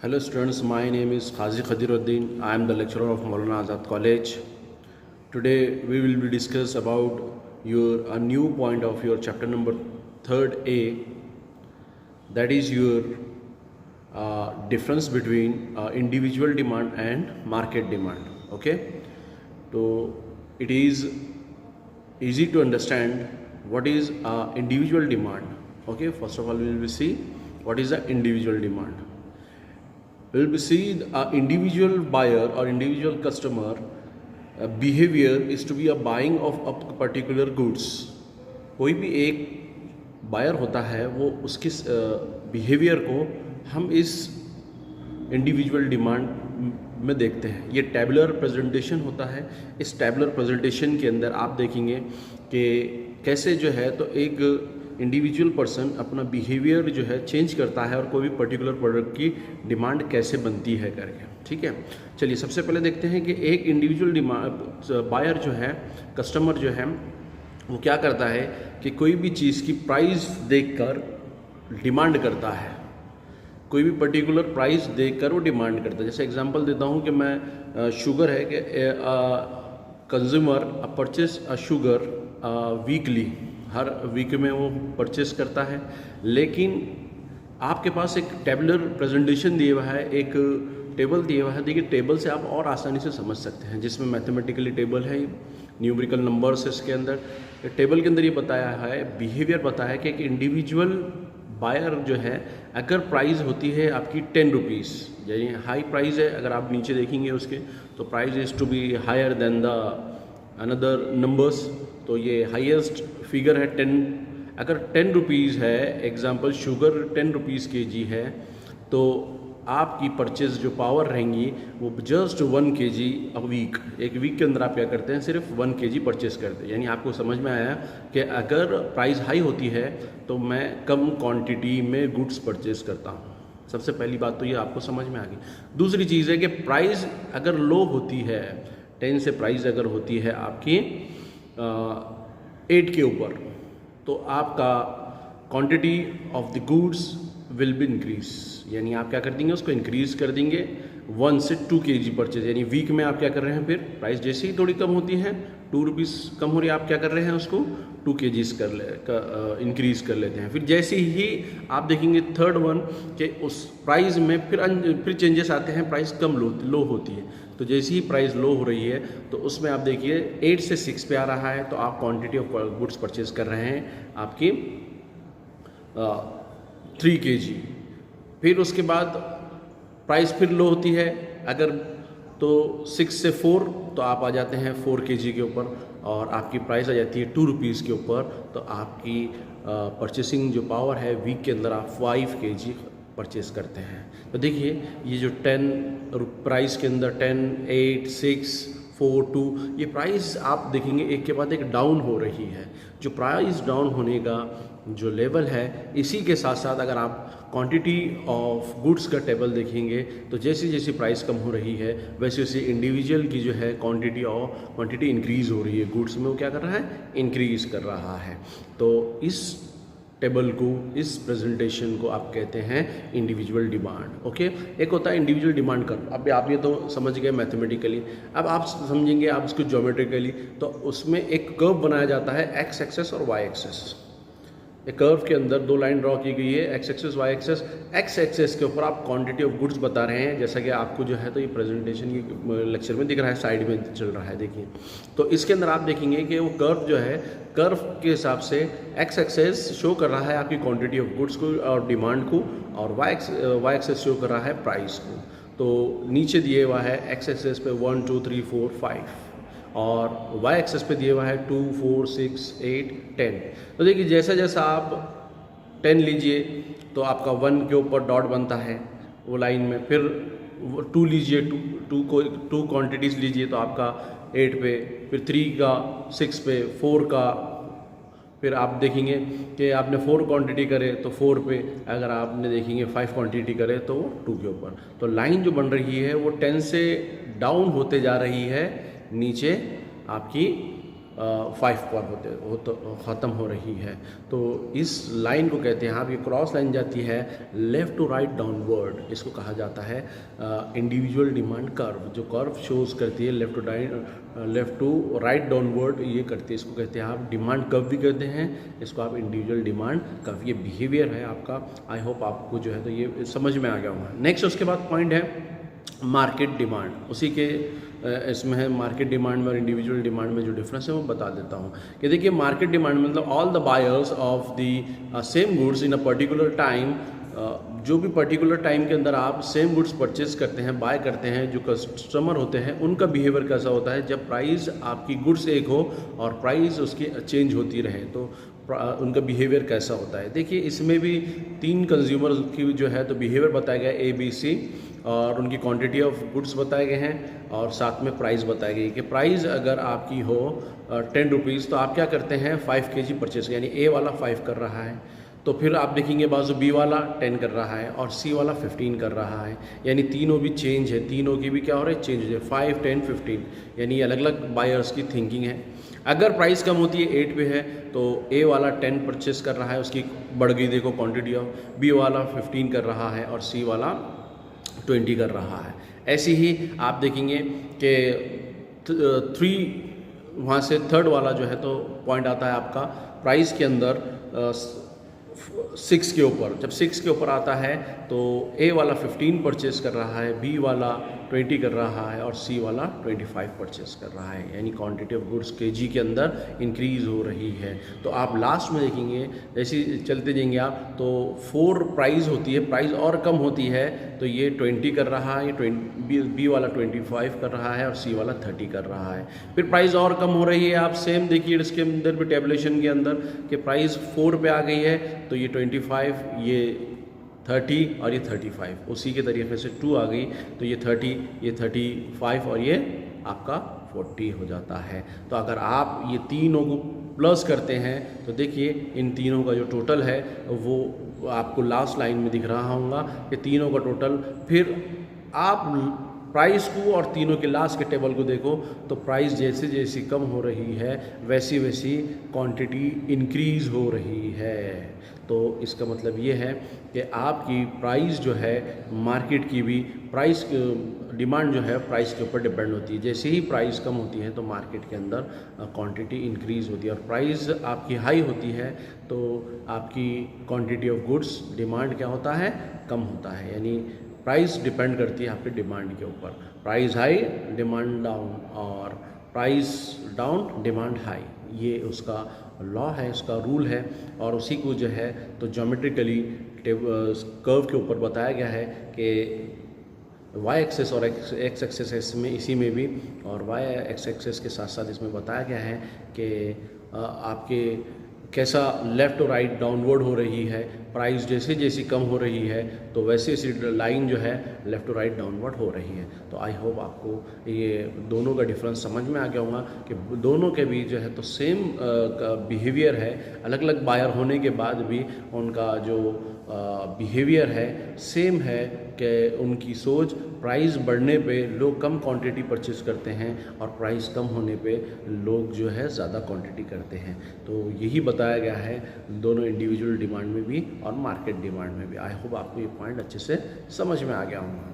Hello students, my name is Qazi Khadiruddin. I am the lecturer of Maulana Azad College. Today we will be discuss about a new point of your chapter number 3rd A, that is your difference between individual demand and market demand. Okay, so it is easy to understand what is individual demand. Okay, first of all we will see what is the individual demand. We will see the individual buyer or individual customer behavior is to be a buying of a particular goods. कोई भी एक buyer होता है वो उसकी behaviour को हम इस इंडिविजुअल डिमांड में देखते हैं. ये टैबुलर प्रेजेंटेशन होता है. इस टैबुलर प्रेजेंटेशन के अंदर आप देखेंगे कि कैसे जो है तो एक इंडिविजुअल पर्सन अपना बिहेवियर जो है चेंज करता है और कोई भी पर्टिकुलर प्रोडक्ट की डिमांड कैसे बनती है करके. ठीक है, चलिए सबसे पहले देखते हैं कि एक इंडिविजुअल डिमांड बायर जो है, कस्टमर जो है, वो क्या करता है कि कोई भी चीज़ की प्राइस देखकर डिमांड करता है. कोई भी पर्टिकुलर प्राइस देखकर वो डिमांड करता है. जैसे एग्जांपल देता हूँ कि मैं शुगर है कि कंज्यूमर परचेस शुगर वीकली, हर वीक में वो परचेस करता है. लेकिन आपके पास एक टेबुलर प्रेजेंटेशन दिया हुआ है, एक टेबल दिया हुआ है. देखिए टेबल से आप और आसानी से समझ सकते हैं, जिसमें मैथमेटिकली टेबल है, न्यूमेरिकल नंबर्स है इसके अंदर. टेबल के अंदर ये बताया है, बिहेवियर बताया है कि एक इंडिविजुअल बायर जो है अगर प्राइस होती है आपकी 10 रुपीज़, यानी हाई प्राइस है, अगर आप नीचे देखेंगे उसके तो price is to be higher than the another numbers. तो ये हाईएस्ट फिगर है 10. अगर 10 रुपीज़ है, एग्जांपल शुगर 10 रुपीज़ kg है, तो आपकी परचेज जो पावर रहेंगी वो जस्ट 1 kg अ वीक. एक वीक के अंदर आप क्या करते हैं, सिर्फ 1 kg परचेज करते हैं. यानी आपको समझ में आया कि अगर प्राइस हाई होती है तो मैं कम क्वांटिटी में गुड्स परचेज करता हूँ. सबसे पहली बात तो ये आपको समझ में आ गई. दूसरी चीज़ है कि प्राइस अगर लो होती है, 10 से प्राइस अगर होती है आपकी 8 के ऊपर, तो आपका quantity of the goods will be increase. यानी आप क्या कर देंगे, उसको इंक्रीज कर देंगे 1 से 2 kg परचेज. यानी वीक में आप क्या कर रहे हैं, फिर प्राइस जैसे ही थोड़ी कम होती है, 2 रुपीज़ कम हो रही है, आप क्या कर रहे हैं, उसको 2 kg इंक्रीज़ कर लेते हैं. फिर जैसे ही आप देखेंगे थर्ड वन कि उस प्राइस में फिर चेंजेस आते हैं, प्राइस कम लो होती है. तो जैसे ही प्राइस लो हो रही है तो उसमें आप देखिए 8 से 6 पे आ रहा है, तो आप क्वांटिटी ऑफ गुड्स परचेज कर रहे हैं आपकी 3 kg. फिर उसके बाद प्राइस फिर लो होती है, अगर तो 6 से 4 तो आप आ जाते हैं 4 kg के ऊपर, और आपकी प्राइस आ जाती है 2 रुपीज़ के ऊपर. तो आपकी परचेसिंग जो पावर है वीक के अंदर आप 5 kg परचेस करते हैं. तो देखिए ये जो 10 प्राइस के अंदर 10, 8, 6, 4, 2, ये प्राइस आप देखेंगे एक के बाद एक डाउन हो रही है. जो प्राइस डाउन होने का जो लेवल है, इसी के साथ साथ अगर आप क्वांटिटी ऑफ गुड्स का टेबल देखेंगे तो जैसे जैसे प्राइस कम हो रही है वैसे वैसे इंडिविजुअल की जो है क्वांटिटी इंक्रीज़ हो रही है. गुड्स में वो क्या कर रहा है, इंक्रीज़ कर रहा है. तो इस टेबल को, इस प्रेजेंटेशन को आप कहते हैं इंडिविजुअल डिमांड. ओके, एक होता है इंडिविजुअल डिमांड कर्व. अब आप ये तो समझ गए मैथमेटिकली. अब आप समझेंगे आप इसको ज्योमेट्रिकली, तो उसमें एक कर्व बनाया जाता है, एक्स एक्सेस और वाई एक्सेस. एक कर्व के अंदर 2 लाइन ड्रॉ की गई है, X axis Y axis. X axis के ऊपर आप क्वांटिटी ऑफ गुड्स बता रहे हैं, जैसा कि आपको जो है तो ये प्रेजेंटेशन की लेक्चर में दिख रहा है, साइड में चल रहा है. देखिए तो इसके अंदर आप देखेंगे कि वो कर्व जो है, कर्व के हिसाब से एक्स एक्सेस शो कर रहा है आपकी क्वांटिटी ऑफ गुड्स को और डिमांड को, और वाई एक्सेस शो कर रहा है प्राइस को. तो नीचे दिए हुआ है एक्स एक्सेस पे 1, 2, 3, 4, 5, और वाई एक्सेस पे दिया हुआ है 2, 4, 6, 8, 10. तो देखिए जैसा जैसा आप 10 लीजिए तो आपका 1 के ऊपर डॉट बनता है वो लाइन में. फिर 2 लीजिए, 2 क्वांटिटीज़ लीजिए तो आपका 8 पे, फिर 3 का 6 पे, 4 का, फिर आप देखेंगे कि आपने 4 क्वांटिटी करे तो 4 पे, अगर आपने देखेंगे 5 क्वांटिटी करे तो 2 के ऊपर. तो लाइन जो बन रही है वो 10 से डाउन होते जा रही है नीचे आपकी 5 पर ख़त्म हो रही है। तो इस लाइन को कहते हैं, आप ये क्रॉस लाइन जाती है लेफ़्ट टू राइट डाउनवर्ड, इसको कहा जाता है इंडिविजुअल डिमांड कर्व। जो कर्व शोज़ करती है लेफ़्ट टू राइट डाउनवर्ड ये करती है, इसको कहते हैं आप डिमांड कर्व भी कहते हैं, इसको आप इंडिविजुअल डिमांड कर्व। ये बिहेवियर है आपका। आई होप आपको जो है तो ये समझ में आ गया होगा। नेक्स्ट उसके बाद पॉइंट है मार्केट डिमांड। उसी के इसमें है मार्केट डिमांड में और इंडिविजुअल डिमांड में जो डिफरेंस है वो बता देता हूँ कि देखिए मार्केट डिमांड मतलब all the buyers of the same goods in a particular time, जो भी पर्टिकुलर टाइम के अंदर आप सेम गुड्स परचेज करते हैं, बाय करते हैं, जो कस्टमर होते हैं उनका बिहेवियर कैसा होता है जब प्राइस आपकी गुड्स एक हो और प्राइस उसकी चेंज होती रहे, तो उनका बिहेवियर कैसा होता है। देखिए इसमें भी 3 कंज्यूमर की जो है तो बिहेवियर बताया गया है ABC, और उनकी क्वांटिटी ऑफ गुड्स बताए गए हैं और साथ में प्राइस बताई गई कि प्राइस अगर आपकी हो 10 रुपीज़ तो आप क्या करते हैं 5 kg परचेज, यानी A वाला 5 कर रहा है, तो फिर आप देखेंगे बाजू B वाला 10 कर रहा है और C वाला 15 कर रहा है, यानी तीनों भी चेंज है, तीनों की भी क्या हो रहा है चेंज है, 5, 10, 15, यानी अलग अलग बायर्स की थिंकिंग है। अगर प्राइस कम होती है 8 पे है तो A वाला 10 परचेस कर रहा है, उसकी बढ़ गई देखो क्वांटिटी ऑफ, B वाला 15 कर रहा है और C वाला 20 कर रहा है। ऐसे ही आप देखेंगे कि 3 वहाँ से थर्ड वाला जो है तो पॉइंट आता है आपका प्राइस के अंदर 6 के ऊपर। जब 6 के ऊपर आता है तो A वाला 15 परचेस कर रहा है, B वाला 20 कर रहा है और C वाला 25 परचेस कर रहा है, यानी क्वांटिटी ऑफ गुड्स केजी के अंदर इंक्रीज़ हो रही है। तो आप लास्ट में देखेंगे जैसे चलते जाएंगे आप तो 4 प्राइस होती है, प्राइस और कम होती है तो ये 20 कर रहा है, ये B वाला 25 कर रहा है और C वाला 30 कर रहा है। फिर प्राइस और कम हो रही है, आप सेम देखिए इसके अंदर भी टेबलेशन के अंदर कि प्राइस 4 पे आ गई है तो ये 25, ये 30 और ये 35, उसी के तरीके से 2 आ गई तो ये 30, ये 35 और ये आपका 40 हो जाता है। तो अगर आप ये तीनों को प्लस करते हैं तो देखिए इन तीनों का जो टोटल है वो आपको लास्ट लाइन में दिख रहा होगा कि तीनों का टोटल। फिर आप प्राइस को और तीनों के लास्ट के टेबल को देखो तो प्राइस जैसे जैसी कम हो रही है वैसी वैसी क्वांटिटी इंक्रीज़ हो रही है। तो इसका मतलब ये है कि आपकी प्राइस जो है मार्केट की भी प्राइस डिमांड जो है प्राइस के ऊपर डिपेंड होती है। जैसे ही प्राइस कम होती है तो मार्केट के अंदर क्वांटिटी इंक्रीज़ होती है, और प्राइस आपकी हाई होती है तो आपकी क्वांटिटी ऑफ गुड्स डिमांड क्या होता है कम होता है, यानी प्राइस डिपेंड करती है आपके डिमांड के ऊपर। प्राइस हाई डिमांड डाउन और प्राइस डाउन डिमांड हाई, ये उसका लॉ है, उसका रूल है। और उसी को जो है तो ज्योमेट्रिकली कर्व के ऊपर बताया गया है कि वाई एक्सेस और एक्स एक्सेस इसमें इसी में भी, और वाई एक्स एक्सेस के साथ साथ इसमें बताया गया है कि आपके कैसा लेफ़्ट और राइट डाउनवर्ड हो रही है, प्राइस जैसे जैसी कम हो रही है तो वैसे ऐसी लाइन जो है लेफ़्ट और राइट डाउनवर्ड हो रही है। तो आई होप आपको ये दोनों का डिफरेंस समझ में आ गया होगा कि दोनों के भी जो है तो सेम बिहेवियर है, अलग अलग बायर होने के बाद भी उनका जो बिहेवियर है सेम है कि उनकी सोच प्राइस बढ़ने पे लोग कम क्वांटिटी परचेज करते हैं और प्राइस कम होने पे लोग जो है ज़्यादा क्वांटिटी करते हैं। तो यही बताया गया है दोनों इंडिविजुअल डिमांड में भी और मार्केट डिमांड में भी। आई होप आपको ये पॉइंट अच्छे से समझ में आ गया होगा।